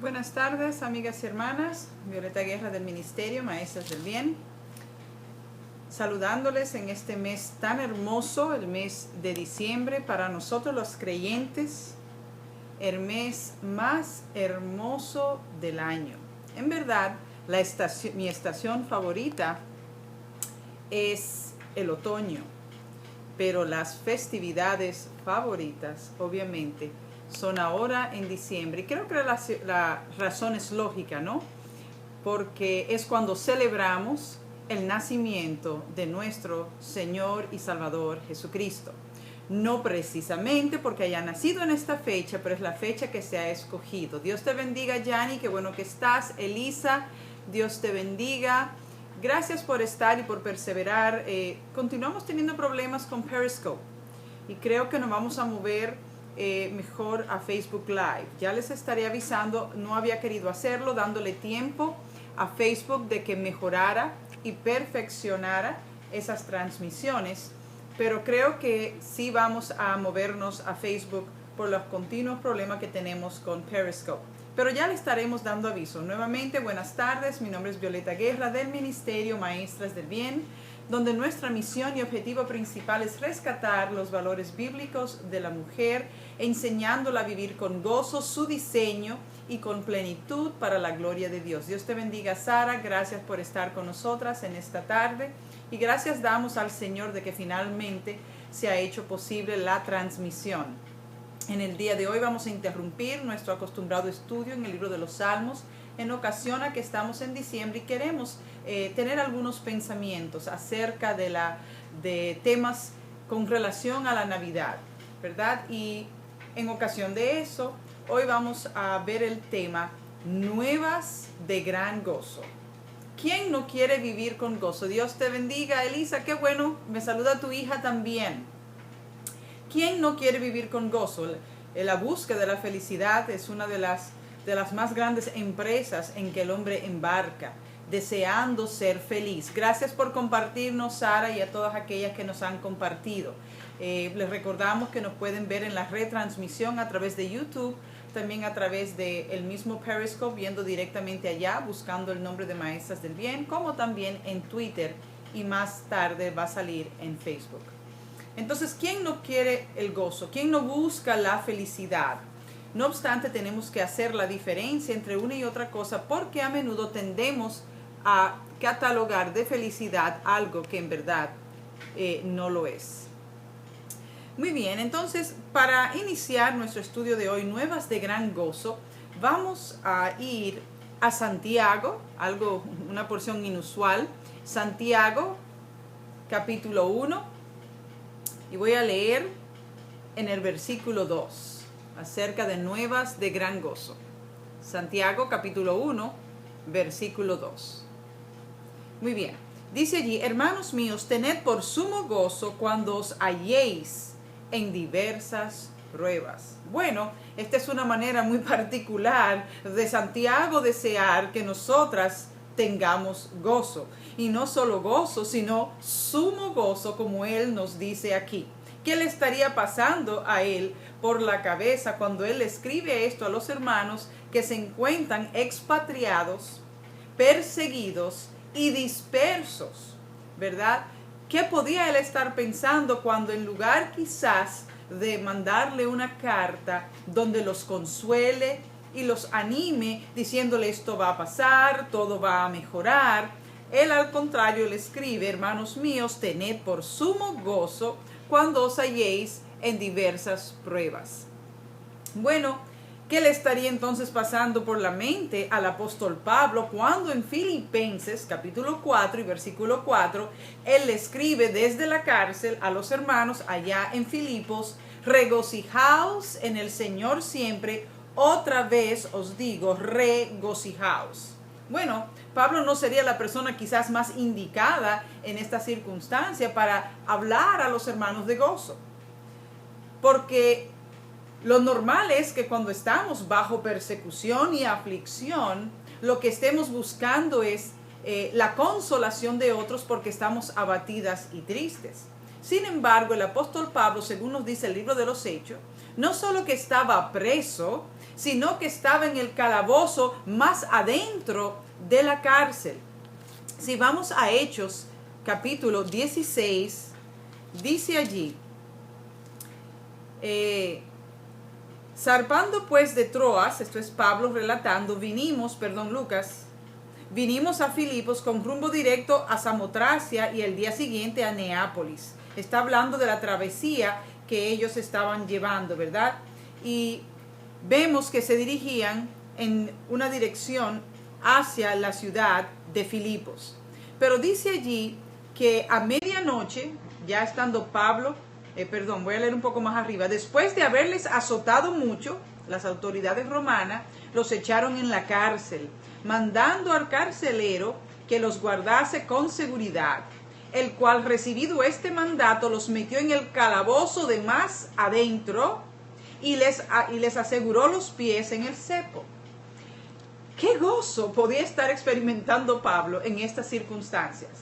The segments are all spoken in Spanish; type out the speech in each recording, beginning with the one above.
Buenas tardes, amigas y hermanas. Violeta Guerra del Ministerio Maestras del Bien. Saludándoles en este mes tan hermoso, el mes de diciembre, para nosotros los creyentes, el mes más hermoso del año. En verdad, mi estación favorita es el otoño, pero las festividades favoritas, obviamente, son ahora en diciembre. Y creo que la razón es lógica, ¿no? Porque es cuando celebramos el nacimiento de nuestro Señor y Salvador Jesucristo. No precisamente porque haya nacido en esta fecha, pero es la fecha que se ha escogido. Dios te bendiga, Yani, qué bueno que estás. Elisa, Dios te bendiga. Gracias por estar y por perseverar. Continuamos teniendo problemas con Periscope y creo que nos vamos a mover mejor a Facebook Live. Ya les estaré avisando, no había querido hacerlo, dándole tiempo a Facebook de que mejorara y perfeccionara esas transmisiones, pero creo que sí vamos a movernos a Facebook por los continuos problemas que tenemos con Periscope. Pero ya le estaremos dando aviso. Nuevamente, buenas tardes, mi nombre es Violeta Guerra del Ministerio Maestras del Bien, donde nuestra misión y objetivo principal es rescatar los valores bíblicos de la mujer, enseñándola a vivir con gozo su diseño y con plenitud para la gloria de Dios. Dios te bendiga, Sara. Gracias por estar con nosotras en esta tarde. Y gracias damos al Señor de que finalmente se ha hecho posible la transmisión. En el día de hoy vamos a interrumpir nuestro acostumbrado estudio en el libro de los Salmos, en ocasión a que estamos en diciembre y queremos tener algunos pensamientos acerca de temas con relación a la Navidad, ¿verdad? Y en ocasión de eso, hoy vamos a ver el tema Nuevas de Gran Gozo. ¿Quién no quiere vivir con gozo? Dios te bendiga, Elisa, qué bueno, me saluda tu hija también. ¿Quién no quiere vivir con gozo? La búsqueda de la felicidad es una de las más grandes empresas en que el hombre embarca, deseando ser feliz. Gracias por compartirnos, Sara, y a todas aquellas que nos han compartido. Les recordamos que nos pueden ver en la retransmisión a través de YouTube, también a través del mismo Periscope, viendo directamente allá, buscando el nombre de Maestras del Bien, como también en Twitter, y más tarde va a salir en Facebook. Entonces, ¿quién no quiere el gozo? ¿Quién no busca la felicidad? No obstante, tenemos que hacer la diferencia entre una y otra cosa, porque a menudo tendemos a catalogar de felicidad algo que en verdad no lo es. Muy bien, entonces, para iniciar nuestro estudio de hoy, Nuevas de Gran Gozo, vamos a ir a Santiago, una porción inusual. Santiago, capítulo 1, y voy a leer en el versículo 2, acerca de nuevas de gran gozo. Santiago, capítulo 1, versículo 2. Muy bien, dice allí: hermanos míos, tened por sumo gozo cuando os halléis en diversas pruebas. Bueno, esta es una manera muy particular de Santiago desear que nosotras tengamos gozo. Y no solo gozo, sino sumo gozo, como él nos dice aquí. ¿Qué le estaría pasando a él por la cabeza cuando él escribe esto a los hermanos que se encuentran expatriados, perseguidos y dispersos? ¿Verdad? ¿Qué podía él estar pensando cuando, en lugar quizás de mandarle una carta donde los consuele y los anime, diciéndole esto va a pasar, todo va a mejorar, él al contrario le escribe: hermanos míos, tened por sumo gozo cuando os halléis en diversas pruebas? Bueno, ¿qué le estaría entonces pasando por la mente al apóstol Pablo cuando en Filipenses capítulo 4 y versículo 4 él le escribe desde la cárcel a los hermanos allá en Filipos: regocijaos en el Señor siempre, otra vez os digo, regocijaos? Bueno, Pablo no sería la persona quizás más indicada en esta circunstancia para hablar a los hermanos de gozo, porque lo normal es que cuando estamos bajo persecución y aflicción, lo que estemos buscando es la consolación de otros porque estamos abatidas y tristes. Sin embargo, el apóstol Pablo, según nos dice el libro de los Hechos, no solo que estaba preso, sino que estaba en el calabozo más adentro de la cárcel. Si vamos a Hechos, capítulo 16, dice allí, zarpando pues de Troas, esto es Pablo relatando, Lucas, vinimos a Filipos con rumbo directo a Samotracia y el día siguiente a Neápolis. Está hablando de la travesía que ellos estaban llevando, ¿verdad? Y vemos que se dirigían en una dirección hacia la ciudad de Filipos. Pero dice allí que a medianoche, ya estando Pablo, voy a leer un poco más arriba, después de haberles azotado mucho, las autoridades romanas los echaron en la cárcel, mandando al carcelero que los guardase con seguridad, el cual, recibido este mandato, los metió en el calabozo de más adentro y les aseguró los pies en el cepo. ¿Qué gozo podía estar experimentando Pablo en estas circunstancias?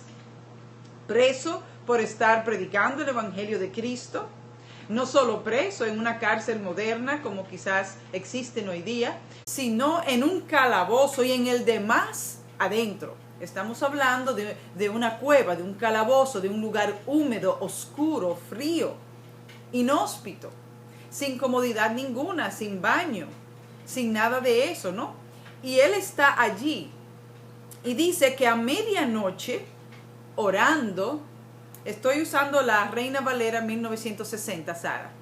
Preso por estar predicando el Evangelio de Cristo, no solo preso en una cárcel moderna como quizás existen hoy día, sino en un calabozo y en el de más adentro. Estamos hablando de una cueva, de un calabozo, de un lugar húmedo, oscuro, frío, inhóspito, sin comodidad ninguna, sin baño, sin nada de eso, ¿no? Y él está allí y dice que a medianoche, orando, estoy usando la Reina Valera 1960, Sara.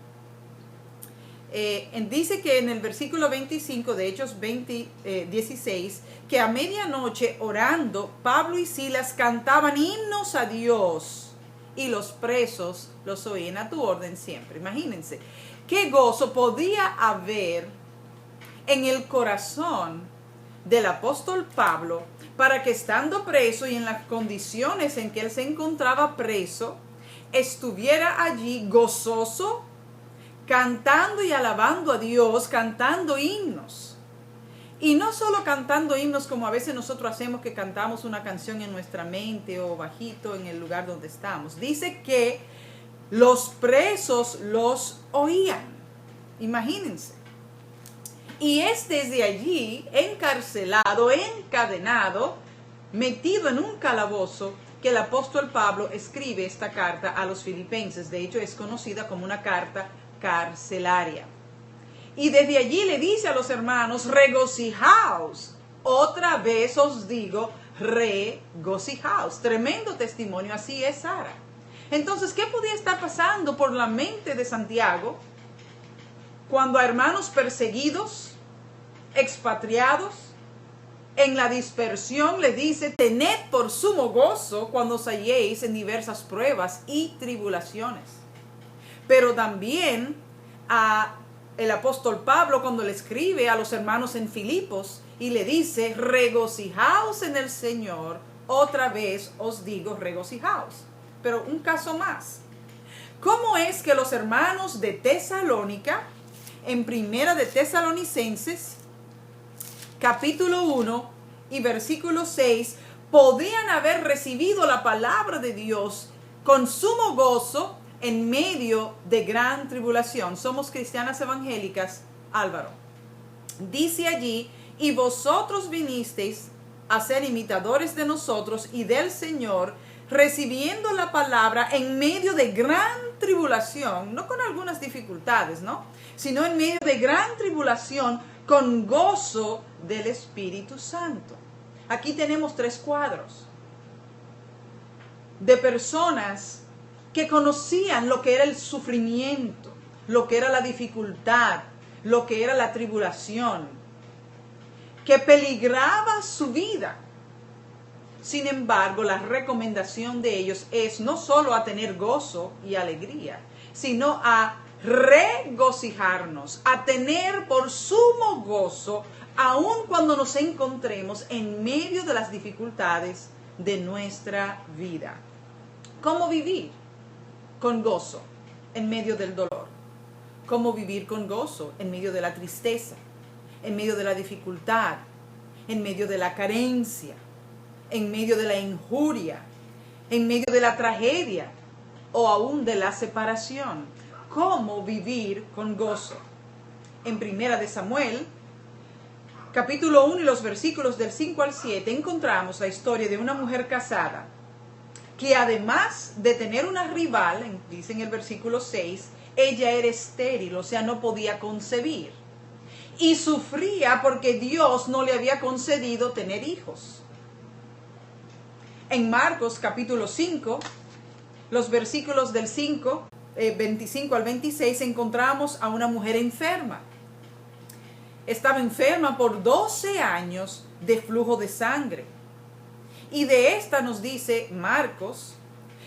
Dice que en el versículo 25 de Hechos 16, que a medianoche orando, Pablo y Silas cantaban himnos a Dios y los presos los oían a tu orden siempre. Imagínense, qué gozo podía haber en el corazón del apóstol Pablo para que estando preso y en las condiciones en que él se encontraba preso, estuviera allí gozoso, cantando y alabando a Dios, cantando himnos. Y no solo cantando himnos como a veces nosotros hacemos, que cantamos una canción en nuestra mente o bajito en el lugar donde estamos. Dice que los presos los oían. Imagínense. Y es desde allí, encarcelado, encadenado, metido en un calabozo, que el apóstol Pablo escribe esta carta a los filipenses. De hecho, es conocida como una carta carcelaria. Y desde allí le dice a los hermanos, regocijaos. Otra vez os digo, regocijaos. Tremendo testimonio, así es, Sara. Entonces, ¿qué podía estar pasando por la mente de Santiago cuando a hermanos perseguidos, expatriados, en la dispersión le dice, tened por sumo gozo cuando os halléis en diversas pruebas y tribulaciones? Pero también el apóstol Pablo, cuando le escribe a los hermanos en Filipos y le dice, regocijaos en el Señor, otra vez os digo, regocijaos. Pero un caso más. ¿Cómo es que los hermanos de Tesalónica, en Primera de Tesalonicenses, capítulo 1 y versículo 6, podían haber recibido la palabra de Dios con sumo gozo en medio de gran tribulación? Somos cristianas evangélicas, Álvaro. Dice allí, y vosotros vinisteis a ser imitadores de nosotros y del Señor, recibiendo la palabra en medio de gran tribulación, no con algunas dificultades, ¿no? Sino en medio de gran tribulación, con gozo del Espíritu Santo. Aquí tenemos tres cuadros de personas que conocían lo que era el sufrimiento, lo que era la dificultad, lo que era la tribulación, que peligraba su vida. Sin embargo, la recomendación de ellos es no solo a tener gozo y alegría, sino a regocijarnos, a tener por sumo gozo, aun cuando nos encontremos en medio de las dificultades de nuestra vida. ¿Cómo vivir con gozo en medio del dolor? ¿Cómo vivir con gozo en medio de la tristeza, en medio de la dificultad, en medio de la carencia, en medio de la injuria, en medio de la tragedia o aún de la separación? ¿Cómo vivir con gozo? En Primera de Samuel, capítulo 1 y los versículos del 5 al 7, encontramos la historia de una mujer casada que además de tener una rival, dice en el versículo 6, ella era estéril, o sea, no podía concebir. Y sufría porque Dios no le había concedido tener hijos. En Marcos capítulo 5, los versículos del 25 al 26, encontramos a una mujer enferma. Estaba enferma por 12 años de flujo de sangre. Y de esta nos dice Marcos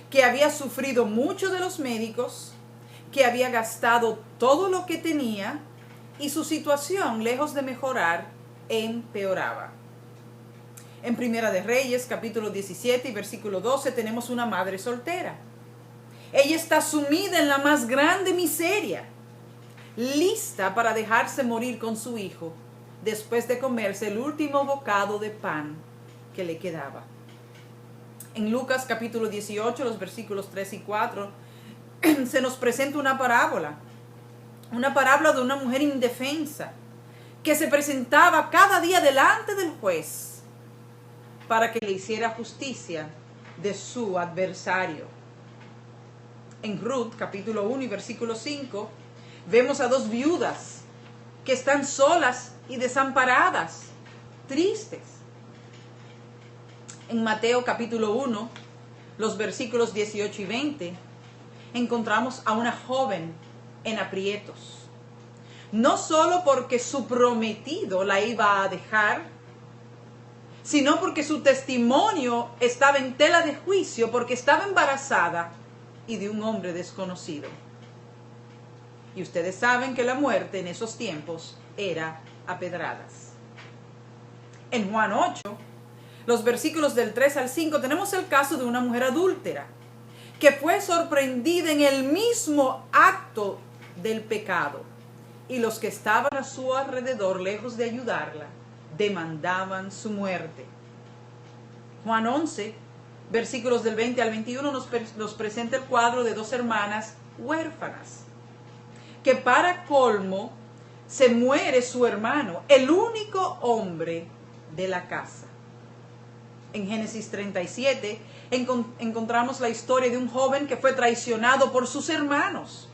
que había sufrido mucho de los médicos, que había gastado todo lo que tenía y su situación, lejos de mejorar, empeoraba. En Primera de Reyes, capítulo 17 y versículo 12, tenemos una madre soltera. Ella está sumida en la más grande miseria, lista para dejarse morir con su hijo después de comerse el último bocado de pan que le quedaba. En Lucas capítulo 18, los versículos 3 y 4, se nos presenta una parábola de una mujer indefensa que se presentaba cada día delante del juez para que le hiciera justicia de su adversario. En Ruth capítulo 1 y versículo 5, vemos a dos viudas que están solas y desamparadas, tristes. En Mateo capítulo 1, los versículos 18 y 20, encontramos a una joven en aprietos. No solo porque su prometido la iba a dejar, sino porque su testimonio estaba en tela de juicio, porque estaba embarazada y de un hombre desconocido. Y ustedes saben que la muerte en esos tiempos era a pedradas. En Juan 8, los versículos del 3 al 5, tenemos el caso de una mujer adúltera que fue sorprendida en el mismo acto del pecado. Y los que estaban a su alrededor, lejos de ayudarla, demandaban su muerte. Juan 11, versículos del 20 al 21, nos presenta el cuadro de dos hermanas huérfanas, que para colmo se muere su hermano, el único hombre de la casa. En Génesis 37 encontramos la historia de un joven que fue traicionado por sus hermanos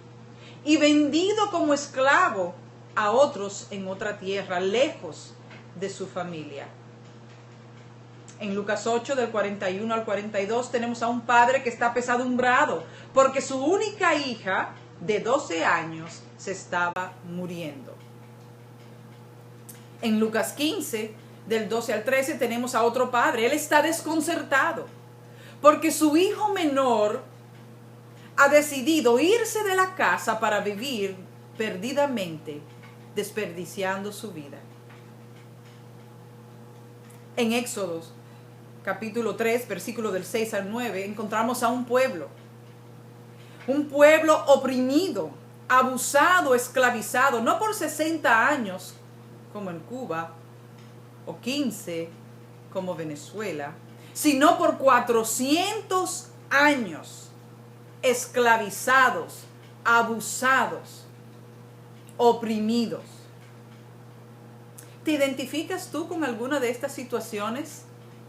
y vendido como esclavo a otros en otra tierra, lejos de su familia. En Lucas 8, del 41 al 42, tenemos a un padre que está apesadumbrado porque su única hija de 12 años se estaba muriendo. En Lucas 15, del 12 al 13, tenemos a otro padre. Él está desconcertado porque su hijo menor ha decidido irse de la casa para vivir perdidamente, desperdiciando su vida. En Éxodo, capítulo 3, versículo del 6 al 9, encontramos a un pueblo oprimido, abusado, esclavizado, no por 60 años como en Cuba, o 15 como Venezuela, sino por 400 años, esclavizados, abusados, oprimidos. ¿Te identificas tú con alguna de estas situaciones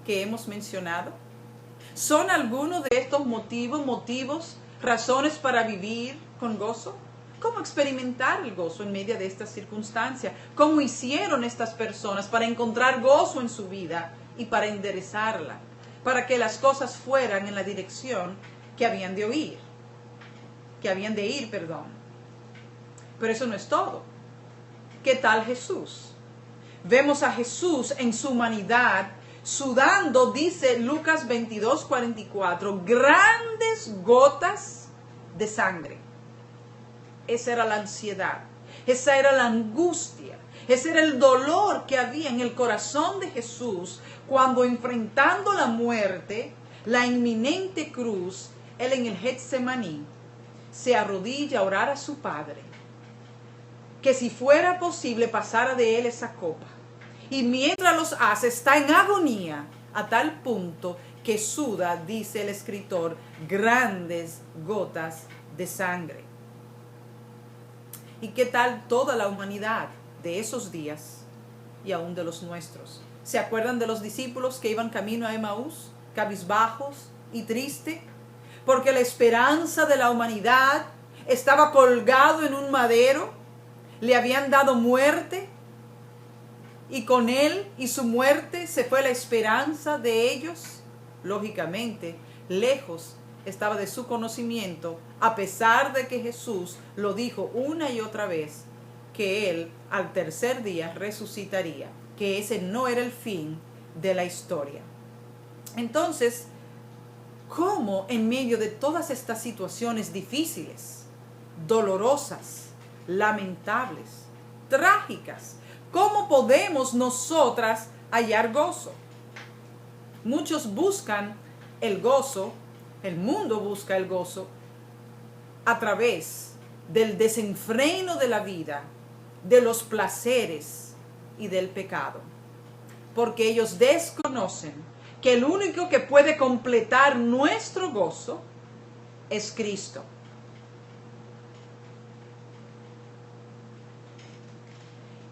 que hemos mencionado? ¿Son algunos de estos motivos, razones para vivir con gozo? ¿Cómo experimentar el gozo en medio de estas circunstancias? ¿Cómo hicieron estas personas para encontrar gozo en su vida y para enderezarla? Para que las cosas fueran en la dirección que habían de ir. Pero eso no es todo. ¿Qué tal Jesús? Vemos a Jesús en su humanidad sudando, dice Lucas 22, 44, grandes gotas de sangre. Esa era la ansiedad, esa era la angustia, ese era el dolor que había en el corazón de Jesús cuando, enfrentando la muerte, la inminente cruz, él en el Getsemaní se arrodilla a orar a su Padre, que si fuera posible pasara de él esa copa. Y mientras los hace, está en agonía a tal punto que suda, dice el escritor, grandes gotas de sangre. ¿Y qué tal toda la humanidad de esos días? y aún de los nuestros. ¿Se acuerdan de los discípulos que iban camino a Emaús, cabizbajos y tristes? Porque la esperanza de la humanidad estaba colgado en un madero, le habían dado muerte, y con él y su muerte se fue la esperanza de ellos. Lógicamente, lejos estaba de su conocimiento, a pesar de que Jesús lo dijo una y otra vez, que él al tercer día resucitaría, que ese no era el fin de la historia. Entonces, ¿cómo en medio de todas estas situaciones difíciles, dolorosas, lamentables, trágicas, cómo podemos nosotras hallar gozo? Muchos buscan el gozo, el mundo busca el gozo a través del desenfreno de la vida, de los placeres y del pecado, porque ellos desconocen que el único que puede completar nuestro gozo es Cristo.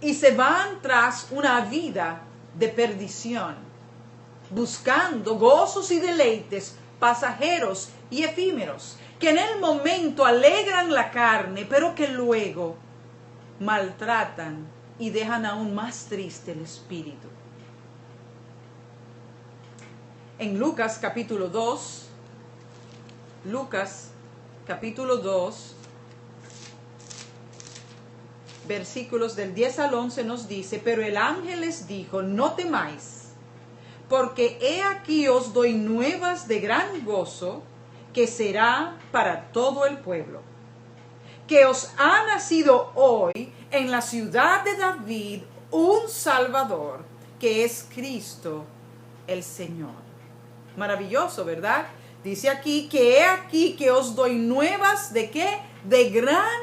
Y se van tras una vida de perdición, buscando gozos y deleites pasajeros y efímeros, que en el momento alegran la carne, pero que luego maltratan y dejan aún más triste el espíritu. En Lucas capítulo 2, versículos del 10 al 11 nos dice: pero el ángel les dijo: no temáis, porque he aquí os doy nuevas de gran gozo, que será para todo el pueblo, que os ha nacido hoy en la ciudad de David un Salvador, que es Cristo el Señor. Maravilloso, ¿verdad? Dice aquí que he aquí que os doy nuevas de ¿qué? De gran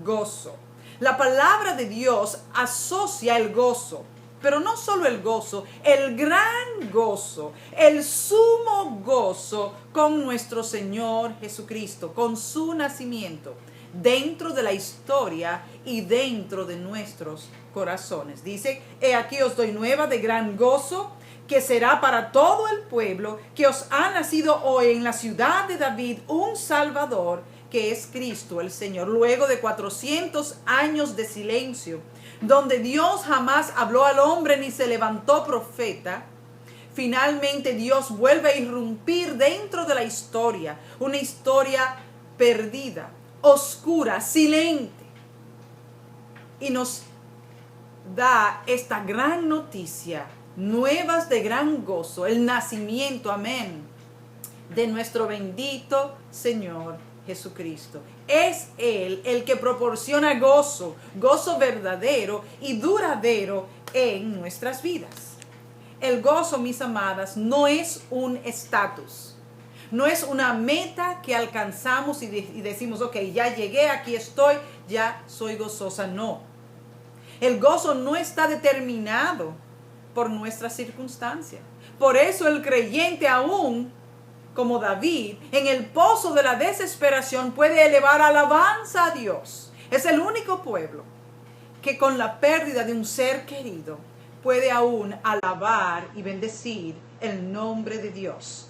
gozo. La palabra de Dios asocia el gozo, pero no solo el gozo, el gran gozo, el sumo gozo con nuestro Señor Jesucristo, con su nacimiento, dentro de la historia y dentro de nuestros corazones. Dice: he aquí os doy nueva de gran gozo, que será para todo el pueblo, que os ha nacido hoy en la ciudad de David un Salvador, que es Cristo el Señor. Luego de 400 años de silencio, donde Dios jamás habló al hombre ni se levantó profeta, finalmente Dios vuelve a irrumpir dentro de la historia, una historia perdida, oscura, silente, y nos da esta gran noticia, nuevas de gran gozo, el nacimiento, amén, de nuestro bendito Señor Jesucristo. Es Él el que proporciona gozo, gozo verdadero y duradero en nuestras vidas. El gozo, mis amadas, no es un estatus, no es una meta que alcanzamos y decimos: ok, ya llegué, aquí estoy, ya soy gozosa. No, el gozo no está determinado por nuestras circunstancias. Por eso el creyente, aún como David, en el pozo de la desesperación, puede elevar alabanza a Dios. Es el único pueblo que con la pérdida de un ser querido puede aún alabar y bendecir el nombre de Dios.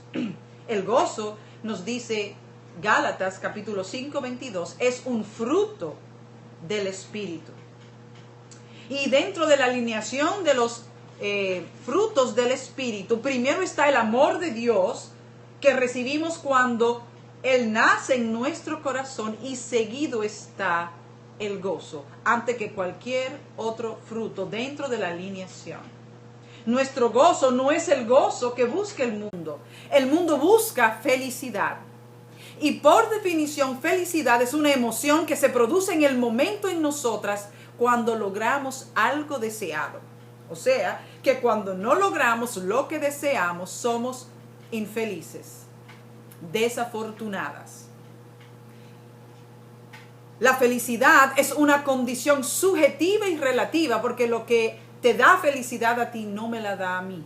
El gozo, nos dice Gálatas capítulo 5, 22, es un fruto del Espíritu. Y dentro de la alineación de los frutos del Espíritu, primero está el amor de Dios, que recibimos cuando Él nace en nuestro corazón, y seguido está el gozo, antes que cualquier otro fruto dentro de la alineación. Nuestro gozo no es el gozo que busca el mundo. El mundo busca felicidad. Y por definición, felicidad es una emoción que se produce en el momento en nosotras cuando logramos algo deseado. O sea, que cuando no logramos lo que deseamos, somos infelices, desafortunadas. La felicidad es una condición subjetiva y relativa, porque lo que te da felicidad a ti no me la da a mí.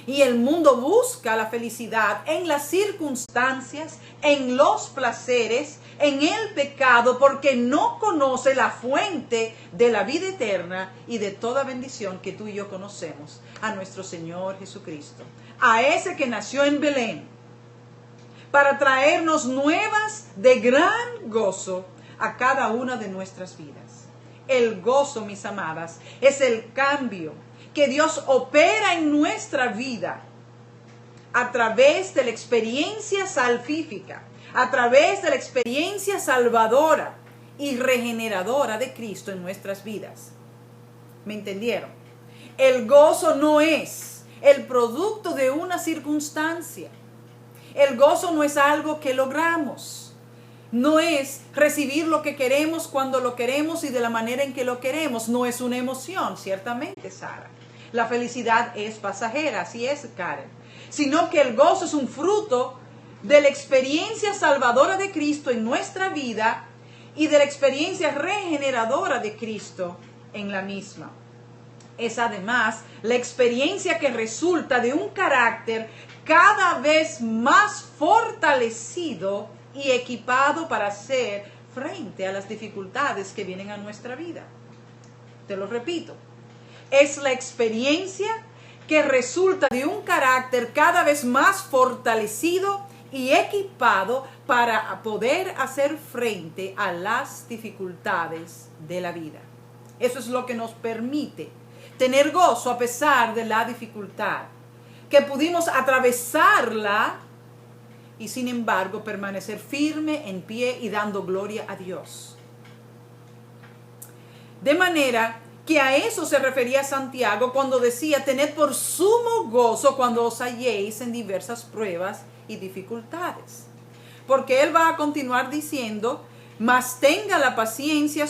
Y el mundo busca la felicidad en las circunstancias, en los placeres, en el pecado, porque no conoce la fuente de la vida eterna y de toda bendición que tú y yo conocemos, a nuestro Señor Jesucristo, a ese que nació en Belén, para traernos nuevas de gran gozo a cada una de nuestras vidas. El gozo, mis amadas, es el cambio que Dios opera en nuestra vida a través de la experiencia salvífica, a través de la experiencia salvadora y regeneradora de Cristo en nuestras vidas. ¿Me entendieron? El gozo no es el producto de una circunstancia. El gozo no es algo que logramos. No es recibir lo que queremos cuando lo queremos y de la manera en que lo queremos. No es una emoción, ciertamente, Sara. La felicidad es pasajera, así es, Karen. Sino que el gozo es un fruto de la experiencia salvadora de Cristo en nuestra vida y de la experiencia regeneradora de Cristo en la misma. Es además la experiencia que resulta de un carácter cada vez más fortalecido y equipado para hacer frente a las dificultades que vienen a nuestra vida. Te lo repito. Es la experiencia que resulta de un carácter cada vez más fortalecido y equipado para poder hacer frente a las dificultades de la vida. Eso es lo que nos permite tener gozo a pesar de la dificultad, que pudimos atravesarla y sin embargo permanecer firme, en pie y dando gloria a Dios. De manera que a eso se refería Santiago cuando decía: tened por sumo gozo cuando os halléis en diversas pruebas y dificultades. Porque él va a continuar diciendo: mas tenga la paciencia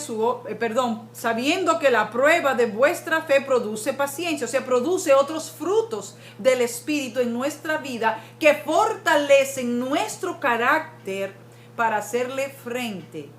sabiendo que la prueba de vuestra fe produce paciencia, o sea, produce otros frutos del Espíritu en nuestra vida que fortalecen nuestro carácter para hacerle frente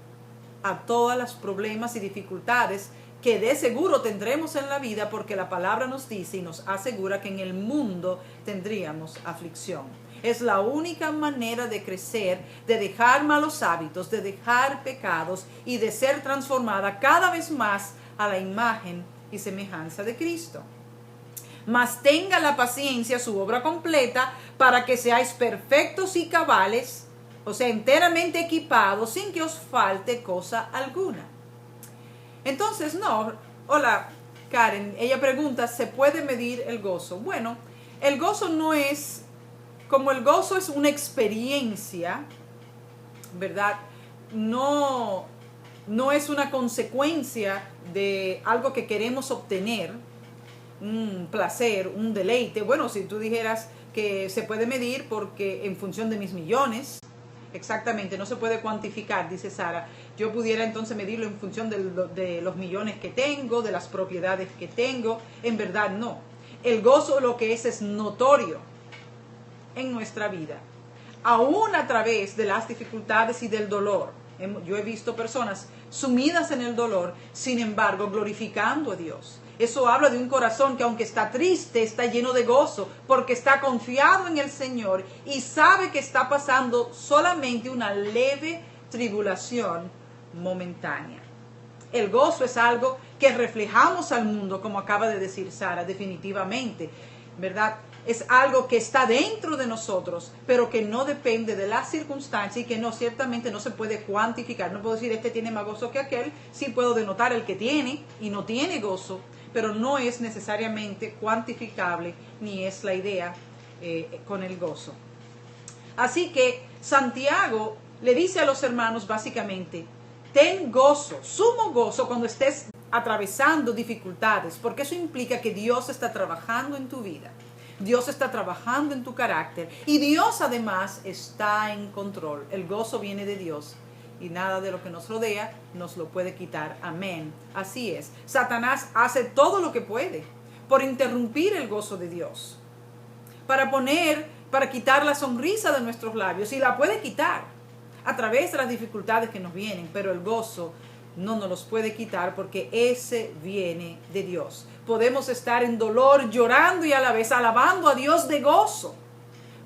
a todos los problemas y dificultades que de seguro tendremos en la vida, porque la palabra nos dice y nos asegura que en el mundo tendríamos aflicción. Es la única manera de crecer, de dejar malos hábitos, de dejar pecados y de ser transformada cada vez más a la imagen y semejanza de Cristo. Mas tenga la paciencia su obra completa para que seáis perfectos y cabales, o sea, enteramente equipados, sin que os falte cosa alguna. Entonces, hola Karen, ella pregunta: ¿se puede medir el gozo? Bueno, el gozo no es, como el gozo es una experiencia, ¿verdad? No es una consecuencia de algo que queremos obtener, un placer, un deleite. Bueno, si tú dijeras que se puede medir porque en función de mis millones, exactamente, no se puede cuantificar, dice Sara. Yo pudiera entonces medirlo en función de los millones que tengo, de las propiedades que tengo. En verdad no. El gozo lo que es notorio en nuestra vida, aún a través de las dificultades y del dolor. Yo he visto personas sumidas en el dolor, sin embargo, glorificando a Dios. Eso habla de un corazón que, aunque está triste, está lleno de gozo, porque está confiado en el Señor y sabe que está pasando solamente una leve tribulación momentánea. El gozo es algo que reflejamos al mundo, como acaba de decir Sara, definitivamente, ¿verdad? Es algo que está dentro de nosotros, pero que no depende de las circunstancias y que ciertamente no se puede cuantificar. No puedo decir este tiene más gozo que aquel. Sí puedo denotar el que tiene y no tiene gozo, pero no es necesariamente cuantificable, ni es la idea con el gozo. Así que Santiago le dice a los hermanos básicamente: ten gozo, sumo gozo cuando estés atravesando dificultades, porque eso implica que Dios está trabajando en tu vida. Dios está trabajando en tu carácter y Dios además está en control. El gozo viene de Dios y nada de lo que nos rodea nos lo puede quitar. Amén. Así es. Satanás hace todo lo que puede por interrumpir el gozo de Dios, para quitar la sonrisa de nuestros labios, y la puede quitar a través de las dificultades que nos vienen, pero el gozo no nos los puede quitar porque ese viene de Dios. podemos estar en dolor, llorando y a la vez alabando a Dios de gozo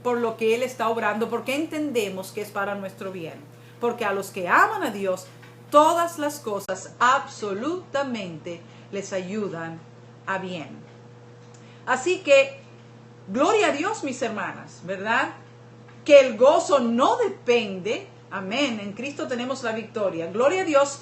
por lo que Él está obrando, porque entendemos que es para nuestro bien. Porque a los que aman a Dios, todas las cosas absolutamente les ayudan a bien. Así que, gloria a Dios, mis hermanas, ¿verdad? Que el gozo no depende, amén, en Cristo tenemos la victoria. Gloria a Dios que